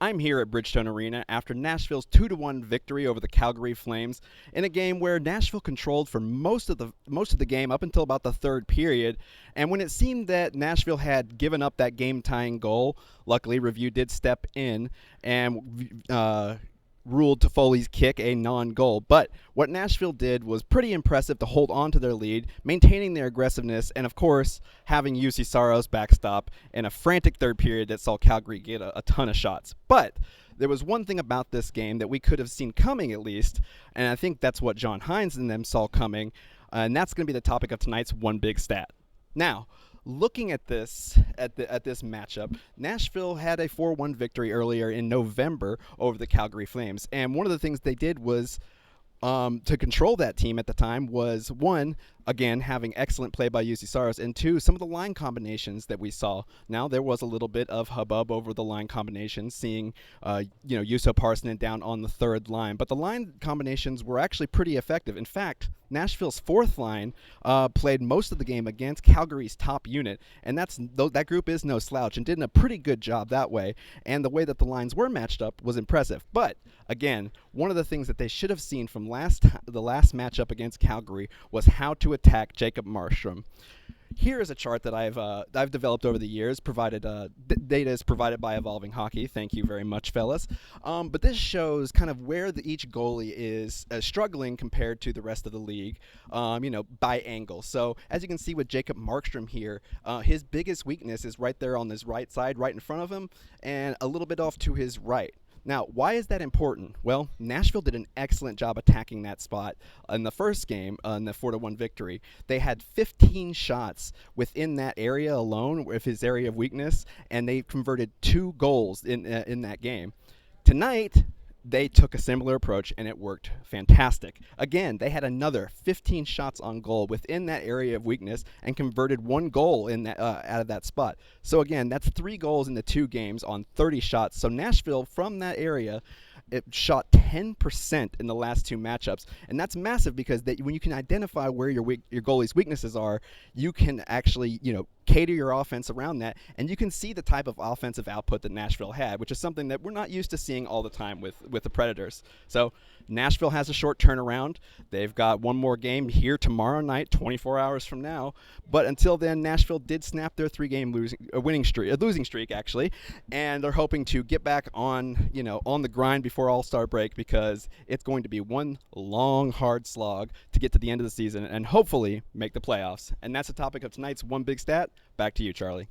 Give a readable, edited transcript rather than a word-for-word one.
I'm here at Bridgestone Arena after Nashville's 2-1 victory over the Calgary Flames in a game where Nashville controlled for most of the game up until about the third period. And when it seemed that Nashville had given up that game-tying goal, luckily review did step in and ruled Toffoli's kick a non-goal. But what Nashville did was pretty impressive to hold on to their lead, maintaining their aggressiveness, and of course having UC Saros backstop in a frantic third period that saw Calgary get a ton of shots. But there was one thing about this game that we could have seen coming at least, and I think that's what John Hines and them saw coming, and that's going to be the topic of tonight's One Big Stat. Now, looking at this matchup, Nashville had a 4-1 victory earlier in November over the Calgary Flames, and one of the things they did was to control that team at the time was, one, again, having excellent play by UC Saros, and two, some of the line combinations that we saw. Now, there was a little bit of hubbub over the line combinations, seeing, Juuso Parssinen down on the third line, but the line combinations were actually pretty effective. In fact, Nashville's fourth line played most of the game against Calgary's top unit, and that group is no slouch and did a pretty good job that way, and the way that the lines were matched up was impressive. But, again, one of the things that they should have seen from the last matchup against Calgary was how to attack Jacob Markstrom. Here is a chart that I've developed over the years. Data is provided by Evolving Hockey. Thank you very much, fellas. But this shows kind of where each goalie is struggling compared to the rest of the league, by angle. So as you can see with Jacob Markstrom here, his biggest weakness is right there on his right side, right in front of him, and a little bit off to his right. Now, why is that important? Well, Nashville did an excellent job attacking that spot in the first game, in the 4-1 victory. They had 15 shots within that area alone, with his area of weakness, and they converted 2 goals in that game. Tonight, they took a similar approach, and it worked fantastic. Again, they had another 15 shots on goal within that area of weakness and converted 1 goal in that, out of that spot. So again, that's 3 goals in the 2 games on 30 shots. So Nashville, from that area, it shot 10% in the last 2 matchups, and that's massive because when you can identify where your goalie's weaknesses are, you can actually cater your offense around that, and you can see the type of offensive output that Nashville had, which is something that we're not used to seeing all the time with the Predators. So Nashville has a short turnaround. They've got one more game here tomorrow night, 24 hours from now. But until then, Nashville did snap their 3-game losing streak actually, and they're hoping to get back on the grind before All-Star break, because it's going to be one long, hard slog to get to the end of the season and hopefully make the playoffs. And that's the topic of tonight's One Big Stat. Back to you, Charlie.